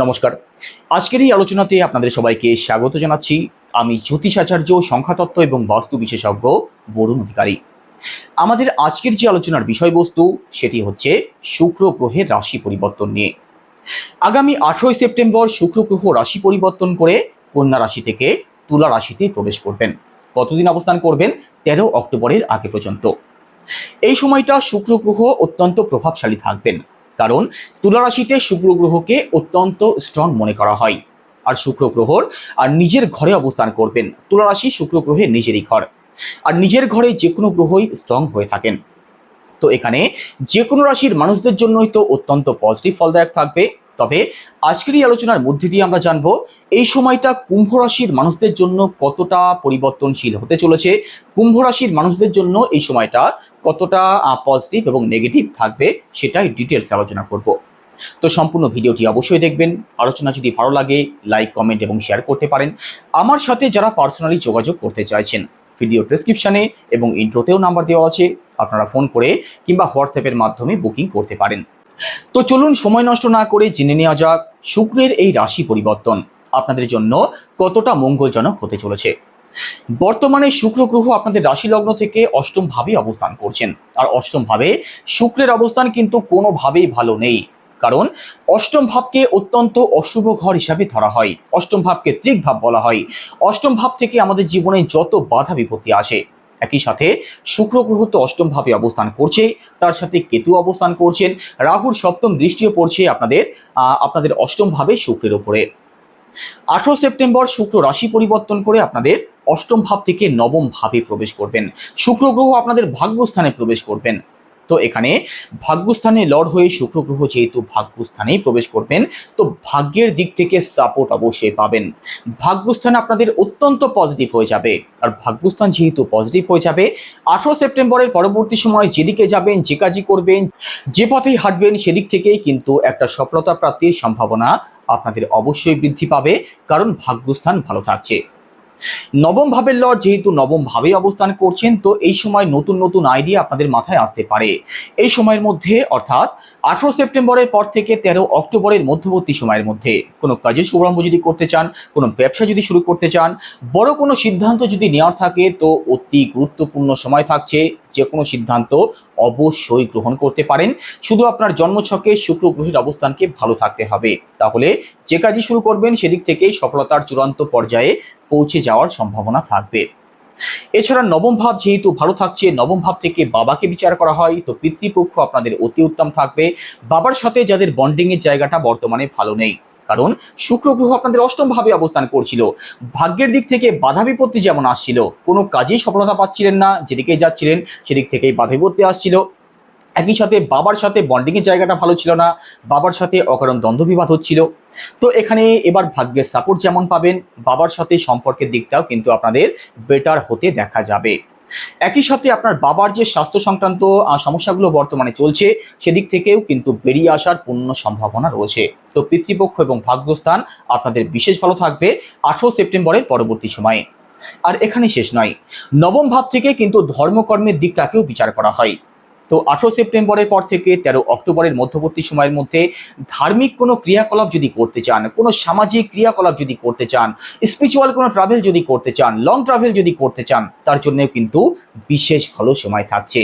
নমস্কার। আজকের এই আলোচনাতে আপনাদের সবাইকে স্বাগত জানাচ্ছি। আমি জ্যোতিষাচার্য, সংখ্যাতত্ত্ব এবং বাস্তু বিশেষজ্ঞ বরুণ অধিকারী। আমাদের আজকের যে আলোচনার বিষয়বস্তু সেটি হচ্ছে শুক্র গ্রহের রাশি পরিবর্তন নিয়ে। আগামী 18 সেপ্টেম্বর শুক্র গ্রহ রাশি পরিবর্তন করে কন্যা রাশি থেকে তুলা রাশিতে প্রবেশ করবেন। কতদিন অবস্থান করবেন? 13 অক্টোবরের আগে পর্যন্ত। এই সময়টা শুক্র গ্রহ অত্যন্ত প্রভাবশালী থাকবেন, কারণ তুলা রাশিতে শুক্র গ্রহকে অত্যন্ত স্ট্রং মনে করা হয়। আর শুক্র গ্রহর নিজের ঘরে অবস্থান করবেন। তুলা রাশি শুক্র গ্রহের নিজেরই ঘর, আর নিজের ঘরে যে কোনো গ্রহই স্ট্রং হয়ে থাকেন। তো এখানে যে কোনো রাশির মানুষদের জন্যই তো অত্যন্ত পজিটিভ ফলদায়ক থাকবে। তবে আজকের এই আলোচনার মধ্যে দিয়ে আমরা জানবো এই সময়টা কুম্ভ রাশির মানুষদের জন্য কতটা পরিবর্তনশীল হতে চলেছে, কুম্ভ রাশির মানুষদের জন্য এই সময়টা কতটা পজিটিভ এবং নেগেটিভ থাকবে, সেটাই ডিটেলস আলোচনা করব। তো সম্পূর্ণ ভিডিওটি অবশ্যই দেখবেন। আলোচনা যদি ভালো লাগে লাইক, কমেন্ট এবং শেয়ার করতে পারেন। আমার সাথে যারা পার্সোনালি যোগাযোগ করতে চাইছেন, ভিডিও ডেসক্রিপশনে এবং ইন্ট্রোতেও নাম্বার দেওয়া আছে, আপনারা ফোন করে কিংবা হোয়াটসঅ্যাপের মাধ্যমে বুকিং করতে পারেন। তো চলুন সময় নষ্ট না করে জেনে নেওয়া যাক শুক্রের এই রাশি পরিবর্তন আপনাদের জন্য কতটা মঙ্গলজনক হতে চলেছে। বর্তমানে শুক্র গ্রহ আপনাদের রাশি লগ্ন থেকে অষ্টম ভাবে অবস্থান করছেন, আর অষ্টম ভাবে শুক্রের অবস্থান কিন্তু কোনোভাবেই ভালো নেই। কারণ অষ্টম ভাবকে অত্যন্ত অশুভ ঘর হিসাবে ধরা হয়, অষ্টম ভাবকে ত্রিক ভাব বলা হয়। অষ্টম ভাব থেকে আমাদের জীবনে যত বাধা বিপত্তি আসে, একই সাথে শুক্র গ্রহ তো অষ্টম ভাবে অবস্থান করছে, তার সাথে কেতু অবস্থান করছেন, রাহুর সপ্তম দৃষ্টিও পড়ছে আপনাদের অষ্টম ভাবে শুক্রের উপরে। 18 সেপ্টেম্বর শুক্র রাশি পরিবর্তন করে আপনাদের অষ্টম ভাব থেকে নবম ভাবে প্রবেশ করবেন। শুক্র গ্রহ আপনাদের ভাগ্যস্থানে প্রবেশ করবেন। তো এখানে ভাগ্যস্থানে লর্ড হয়ে শুক্র গ্রহ যেহেতু ভাগ্যস্থানেই প্রবেশ করবেন, তো ভাগ্যের দিক থেকে সাপোর্ট অবশ্যই পাবেন। ভাগ্যস্থান আপনাদের অত্যন্ত পজিটিভ হয়ে যাবে, আর ভাগ্যস্থান যেহেতু পজিটিভ হয়ে যাবে, 18 সেপ্টেম্বরের পরবর্তী সময় যেদিকে যাবেন, যে কাজই করবেন, যে পথেই হাঁটবেন, সেদিক থেকেই কিন্তু একটা সফলতা প্রাপ্তির সম্ভাবনা আপনাদের অবশ্যই বৃদ্ধি পাবে, কারণ ভাগ্যস্থান ভালো থাকছে। নবম ভাবের লর্ড যেহেতু নবম ভাবে অবস্থান করছেন, তো এই সময় নতুন নতুন আইডিয়া আপনাদের মাথায় আসতে পারে। এই সময়ের মধ্যে অর্থাৎ 18 সেপ্টেম্বরের পর থেকে 13 অক্টোবরের মধ্যবর্তী সময়ের মধ্যে কোনো কাজের শুভারম্ভ যদি করতে চান, কোনো ব্যবসা যদি শুরু করতে চান, বড় কোনো সিদ্ধান্ত যদি নেওয়ার থাকে, তো অতি গুরুত্বপূর্ণ সময় থাকছে। যে কোনো সিদ্ধান্ত অবশ্যই গ্রহণ করতে পারেন, শুধু আপনার জন্মছকে শুক্র গ্রহের অবস্থানকে ভালো থাকতে হবে। তাহলে যে কাজই শুরু করবেন সেদিক থেকেই সফলতার চূড়ান্ত পর্যায়ে পৌঁছে যাওয়ার সম্ভাবনা থাকবে। এছাড়া নবম ভাব যেহেতু ভালো থাকছে, নবম ভাব থেকে বাবাকে বিচার করা হয়, তো পিতৃপক্ষ আপনাদের অতি উত্তম থাকবে। বাবার সাথে যাদের বন্ডিং এর জায়গাটা বর্তমানে ভালো নেই, কারণ শুক্র গ্রহ আপনাদের অষ্টম ভাবে অবস্থান করছিল, ভাগ্যের দিক থেকে বাধা বিপত্তি যেমন আসছিল, কোনো কাজেই সফলতা পাচ্ছিলেন না, যেদিকে যাচ্ছিলেন সেদিক থেকেই বাধা বিপত্তি আসছিল। একই সাথে বাবার সাথে বন্ডিং এর জায়গাটা ভালো ছিল না, বাবার সাথে অকারণ দ্বন্দ্ব বিবাদ হচ্ছিল। তো এখানে এবার ভাগ্যের সাপোর্ট যেমন পাবেন, বাবার সাথে সম্পর্কের দিকটাও কিন্তু আপনাদের বেটার হতে দেখা যাবে। একই সাথে আপনার বাবার যে স্বাস্থ্য সংক্রান্ত সমস্যাগুলো বর্তমানে চলছে, সেদিক থেকেও কিন্তু বেরিয়ে আসার পূর্ণ সম্ভাবনা রয়েছে। তো পিতৃপক্ষ এবং ভাগ্যস্থান আপনাদের বিশেষ ভালো থাকবে 18 সেপ্টেম্বরের পরবর্তী সময়ে। আর এখানে শেষ নয়, নবম ভাব থেকে কিন্তু ধর্মকর্মের দিকটাকেও বিচার করা হয়। তো 18 সেপ্টেম্বরের পর থেকে 13 অক্টোবরের মধ্যবর্তী সময়ের মধ্যে ধার্মিক কোনো ক্রিয়াকলাপ যদি করতে চান, কোনো সামাজিক ক্রিয়াকলাপ যদি করতে চান, স্পিরিচুয়াল কোনো ট্রাভেল যদি করতে চান, লং ট্রাভেল যদি করতে চান, তার জন্যও কিন্তু বিশেষ ভালো সময় থাকছে।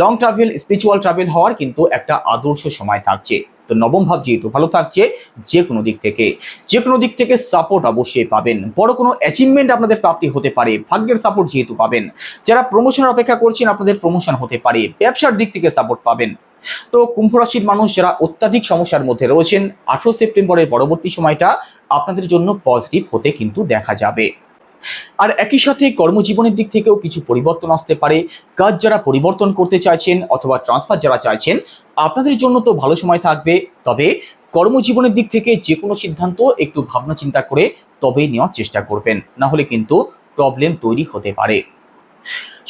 লং ট্রাভেল, স্পিরিচুয়াল ট্রাভেল হওয়ার কিন্তু একটা আদর্শ সময় থাকছে। তো নবম ভাব যেহেতু ভালো থাকছে, যে কোনো দিক থেকে সাপোর্ট অবশ্যই পাবেন। বড় কোনো অ্যাচিভমেন্ট আপনাদের প্রাপ্তি হতে পারে, ভাগ্যের সাপোর্ট যেহেতু পাবেন। যারা প্রমোশনের অপেক্ষা করছেন, আপনাদের প্রমোশন হতে পারে, ব্যবসার দিক থেকে সাপোর্ট পাবেন। তো কুম্ভ রাশির মানুষ যারা অত্যাধিক সমস্যার মধ্যে রয়েছেন, 18 সেপ্টেম্বরের পরবর্তী সময়টা আপনাদের জন্য পজিটিভ হতে কিন্তু দেখা যাবে। আর একই সাথে কর্মজীবনের দিক থেকেও কিছু পরিবর্তন আসতে পারে। কাজ যারা পরিবর্তন করতে চাইছেন অথবা ট্রান্সফার যারা চাইছেন, আপনাদের জন্য তো ভালো সময় থাকবে। তবে কর্মজীবনের দিক থেকে যে কোনো সিদ্ধান্ত একটু ভাবনা চিন্তা করে তবেই নেওয়ার চেষ্টা করবেন, না হলে কিন্তু প্রবলেম তৈরি হতে পারে।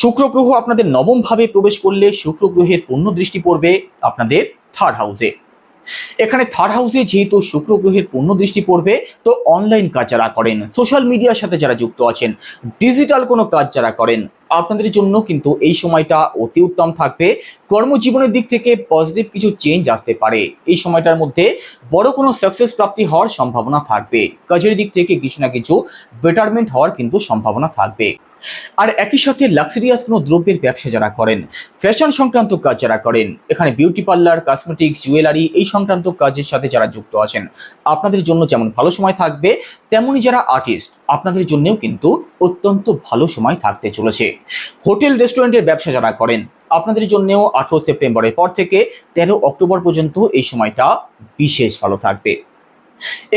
শুক্র গ্রহ আপনাদের নবম ভাবে প্রবেশ করলে শুক্র গ্রহের পূর্ণ দৃষ্টি পড়বে আপনাদের থার্ড হাউসে। এখানে থার্ড হাউসে যেহেতু শুক্র গ্রহের পূর্ণ দৃষ্টি পড়বে, তো অনলাইন কাজ যারা করেন, সোশ্যাল মিডিয়ার সাথে যারা যুক্ত আছেন, ডিজিটাল কোনো কাজ যারা করেন, আপনাদের জন্য কিন্তু এই সময়টা অতি উত্তম থাকবে। কর্মজীবনের দিক থেকে পজিটিভ কিছু চেঞ্জ আসতে পারে। এই সময়টার মধ্যে বড় কোনো সাকসেস প্রাপ্তি হওয়ার সম্ভাবনা থাকবে। কাজের দিক থেকে কিছু না কিছু বেটারমেন্ট হওয়ার কিন্তু সম্ভাবনা থাকবে। আর একই সাথে লাক্সারিয়াস কোনো দ্রব্যের ব্যবসা যারা করেন, ফ্যাশন সংক্রান্ত কাজ যারা করেন, এখানে বিউটি পার্লার, কসমেটিক্স, জুয়েলারি এই সংক্রান্ত কাজের সাথে যারা যুক্ত আছেন, আপনাদের জন্য যেমন ভালো সময় থাকবে, তেমনি যারা আর্টিস্ট আপনাদের জন্যও কিন্তু অত্যন্ত ভালো সময় থাকতে চলেছে। হোটেল রেস্টুরেন্টের ব্যবসা যারা করেন, আপনাদের জন্যও 18 সেপ্টেম্বরের পর থেকে 13 অক্টোবর পর্যন্ত এই সময়টা বিশেষ ভালো থাকবে।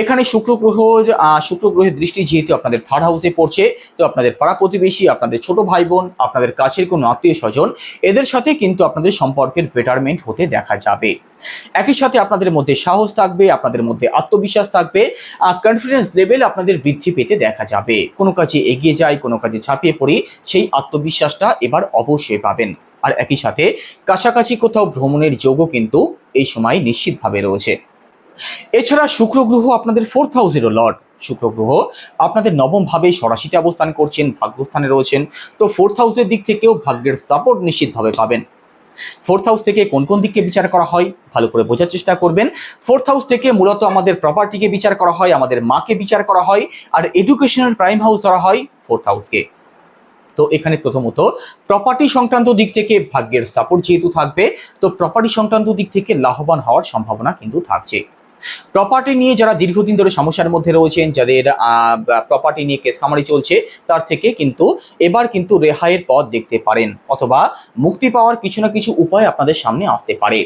এখানে শুক্র গ্রহের দৃষ্টি যেহেতু আপনাদের থার্ড হাউসে পড়ছে, তো আপনাদের পাড়া প্রতিবেশী, আপনাদের ছোট ভাই বোন, আপনাদের কাছের কোনো আত্মীয় স্বজন, এদের সাথে কিন্তু আপনাদের সম্পর্কের বেটারমেন্ট হতে দেখা যাবে। একই সাথে আপনাদের মধ্যে সাহস থাকবে, আপনাদের মধ্যে আত্মবিশ্বাস থাকবে, কনফিডেন্স লেভেল আপনাদের বৃদ্ধি পেতে দেখা যাবে। কোনো কাজে এগিয়ে যাই, কোনো কাজে ঝাঁপিয়ে পড়ি, সেই আত্মবিশ্বাসটা এবার অবশ্যই পাবেন। আর একই সাথে কাছাকাছি কোথাও ভ্রমণের যোগও কিন্তু এই সময় নিশ্চিতভাবে রয়েছে। এছাড়া শুক্র গ্রহ আপনাদের 4th হাউসেরও লর্ড। শুক্র গ্রহ আপনাদের নবম ভাবে সরাসিতে অবস্থান করছেন, ভাগ্যস্থানে রয়েছেন। তো 4th হাউসের দিক থেকেও ভাগ্যের সাপোর্ট নিশ্চিতভাবে পাবেন। 4th হাউস থেকে কোন কোন দিককে বিচার করা হয় ভালো করে বোঝার চেষ্টা করবেন। 4th হাউস থেকে মূলত আমাদের প্রপার্টিকে বিচার করা হয়, আমাদের মাকে বিচার করা হয়, আর এডুকেশনের প্রাইম হাউস ধরা হয় 4th হাউসকে। তো এখানে প্রথমত প্রপার্টি সংক্রান্ত দিক থেকে ভাগ্যের সাপোর্ট যেহেতু থাকবে, তো প্রপার্টি সংক্রান্ত দিক থেকে লাভবান হওয়ার সম্ভাবনা কিন্তু থাকছে। প্রপার্টি নিয়ে যারা দীর্ঘদিন ধরে সমস্যার মধ্যে রয়েছেন, যাদের প্রপার্টি নিয়ে কেস কামারি চলছে, তার থেকে কিন্তু এবার কিন্তু রেহাইয়ের পথ দেখতে পারেন, অথবা মুক্তি পাওয়ার কিছু না কিছু উপায় আপনাদের সামনে আসতে পারে।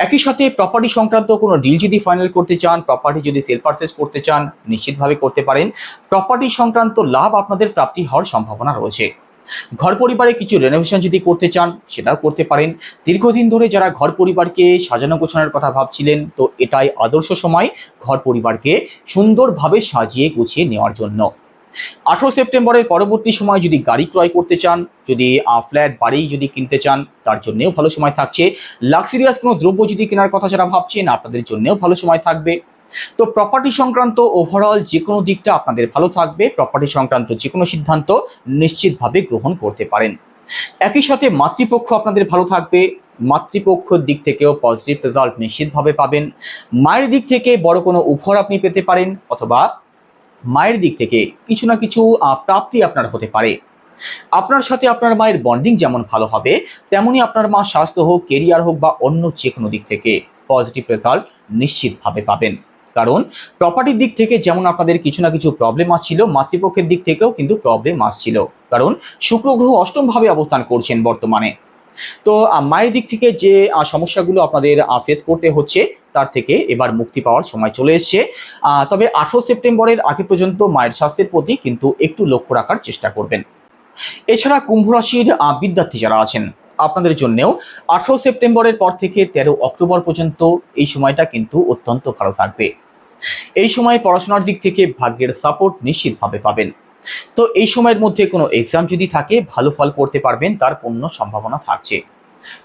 একই সাথে প্রপার্টি সংক্রান্ত কোনো ডিল যদি ফাইনাল করতে চান, প্রপার্টি যদি সেল পারচেজ করতে চান, নিশ্চিতভাবে করতে পারেন। প্রপার্টি সংক্রান্ত লাভ আপনাদের প্রাপ্তি হওয়ার সম্ভাবনা রয়েছে। ঘর পরিবারে কিছু রেনোভেশন যদি করতে চান, সেটাও করতে পারেন। দীর্ঘদিন ধরে যারা ঘর পরিবারকে সাজানো গোছানোর কথা ভাবছিলেন, তো এটাই আদর্শ সময় ঘর পরিবারকে সুন্দরভাবে সাজিয়ে গুছিয়ে নেওয়ার জন্য। 18 সেপ্টেম্বরের পরবর্তী সময় যদি গাড়ি ক্রয় করতে চান, যদি ফ্ল্যাট বাড়ি যদি কিনতে চান, তার জন্যও ভালো সময় থাকছে। লাক্সারিয়াস কোনো দ্রব্য যদি কেনার কথা যারা ভাবছেন, আপনাদের জন্যও ভালো সময় থাকবে। তো প্রপার্টি সংক্রান্ত ওভারঅল যে কোনো দিকটা আপনাদের ভালো থাকবে। প্রপার্টি সংক্রান্ত যে কোনো সিদ্ধান্ত নিশ্চিতভাবে গ্রহণ করতে পারেন। একই সাথে মাতৃপক্ষ আপনাদের ভালো থাকবে। মাতৃপক্ষের দিক থেকেও পজিটিভ রেজাল্ট নিশ্চিতভাবে পাবেন। মায়ের দিক থেকে বড় কোনো উপহার আপনি পেতে পারেন, অথবা মায়ের দিক থেকে কিছু না কিছু প্রাপ্তি আপনার হতে পারে। আপনার সাথে আপনার মায়ের বন্ডিং যেমন ভালো হবে, তেমনি আপনার মা স্বাস্থ্য হোক, কেরিয়ার হোক বা অন্য যে কোনো দিক থেকে পজিটিভ রেজাল্ট নিশ্চিতভাবে পাবেন। কারণ প্রপার্টির দিক থেকে যেমন আপনাদের কিছু না কিছু প্রবলেম আসছিল, মাতৃপক্ষের দিক থেকেও কিন্তু প্রবলেম আসছিল, কারণ শুক্র গ্রহ অষ্টম ভাবে অবস্থান করছেন বর্তমানে। তো মায়ের দিক থেকে যে সমস্যাগুলো আপনাদের ফেস করতে হচ্ছে, তার থেকে এবার মুক্তি পাওয়ার সময় চলে এসছে। তবে 18 সেপ্টেম্বরের আগে পর্যন্ত মায়ের স্বাস্থ্যের প্রতি কিন্তু একটু লক্ষ্য রাখার চেষ্টা করবেন। এছাড়া কুম্ভ রাশির বিদ্যার্থী যারা আছেন, আপনাদের জন্যও 18 সেপ্টেম্বরের পর থেকে 13 অক্টোবর পর্যন্ত এই সময়টা কিন্তু অত্যন্ত ভালো থাকবে। এই সময় পড়াশোনার দিক থেকে ভাগ্যের সাপোর্ট নিশ্চিতভাবে পাবেন। তো এই সময়ের মধ্যে কোনো এক্সাম যদি থাকে, ভালো ফল করতে পারবেন, তার পূর্ণ সম্ভাবনা থাকছে।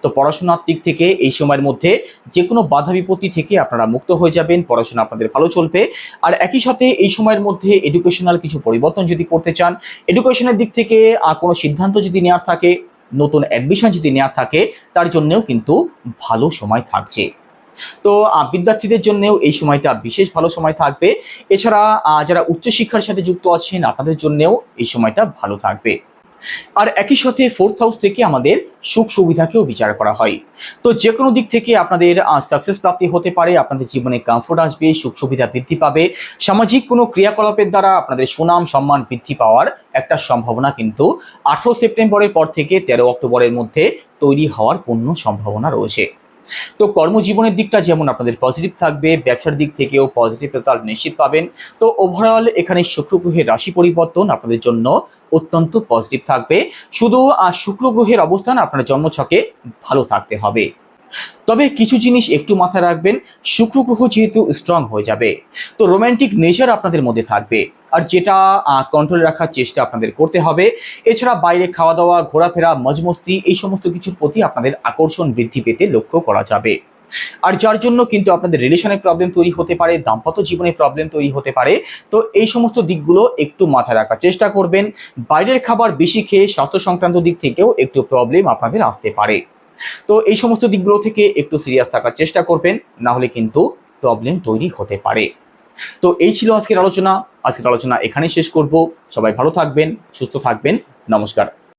তো পড়াশোনার দিক থেকে এই সময়ের মধ্যে যে কোনো বাধা বিপত্তি থেকে আপনারা মুক্ত হয়ে যাবেন, পড়াশোনা আপনাদের ভালো চলবে। আর একই সাথে এই সময়ের মধ্যে এডুকেশনাল কিছু পরিবর্তন যদি করতে চান, এডুকেশনের দিক থেকে কোনো সিদ্ধান্ত যদি নেওয়ার থাকে, নতুন অ্যাডমিশন যদি নেওয়ার থাকে, তার জন্যও কিন্তু ভালো সময় থাকছে। তো বিদ্যার্থীদের জন্যও এই সময়টা বিশেষ ভালো সময় থাকবে। এছাড়া যারা উচ্চশিক্ষার সাথে যুক্ত আছেন, আপনাদের জন্যও এই সময়টা ভালো থাকবে। আর একই সাথে 4th হাউস থেকে আমাদের সুখ সুবিধাকেও বিচার করা হয়। তো যে কোনো দিক থেকে আপনাদের সাকসেস প্রাপ্তি হতে পারে, আপনাদের জীবনে কমফোর্ট আসবে, সুখ সুবিধা বৃদ্ধি পাবে। সামাজিক কোনো ক্রিয়াকলাপের দ্বারা আপনাদের সুনাম সম্মান বৃদ্ধি পাওয়ার একটা সম্ভাবনা কিন্তু 18 সেপ্টেম্বরের পর থেকে 13 অক্টোবরের মধ্যে তৈরি হওয়ার পূর্ণ সম্ভাবনা রয়েছে। তো কর্মজীবনের দিকটা যেমন আপনাদের পজিটিভ থাকবে, ব্যবসার দিক থেকেও পজিটিভ রেজাল্ট নিশ্চিত পাবেন। তো ওভারঅল এখানে শুক্র গ্রহের রাশি পরিবর্তন আপনাদের জন্য অত্যন্ত পজিটিভ থাকবে। শুধু শুক্র গ্রহের অবস্থান আপনার জন্মছকে ভালো থাকতে হবে। তবে কিছু জিনিস একটু মাথায় রাখবেন, শুক্র গ্রহ যেহেতু স্ট্রং হয়ে যাবে, তো রোমান্টিক নেচার আপনাদের মধ্যে থাকবে, আর যেটা কন্ট্রোলে রাখার চেষ্টা আপনাদের করতে হবে। এছাড়া বাইরে খাওয়া দাওয়া, ঘোরাফেরা, মজমস্তি এই সমস্ত কিছুর প্রতি আপনাদের আকর্ষণ বৃদ্ধি পেতে লক্ষ্য করা যাবে। আর যার জন্য কিন্তু আপনাদের রিলেশনের প্রবলেম তৈরি হতে পারে, দাম্পত্য জীবনে প্রবলেম তৈরি হতে পারে। তো এই সমস্ত দিকগুলো একটু মাথায় রাখার চেষ্টা করবেন। বাইরের খাবার বেশি খেয়ে স্বাস্থ্য সংক্রান্ত দিক থেকেও একটু প্রবলেম আপনাদের আসতে পারে। তো এই সমস্ত দিকগুলো থেকে একটু সিরিয়াস থাকার চেষ্টা করবেন, না হলে কিন্তু প্রবলেম তৈরি হতে পারে। তো এই ছিল আজকের আলোচনা এখানেই শেষ করব। সবাই ভালো থাকবেন, সুস্থ থাকবেন। নমস্কার।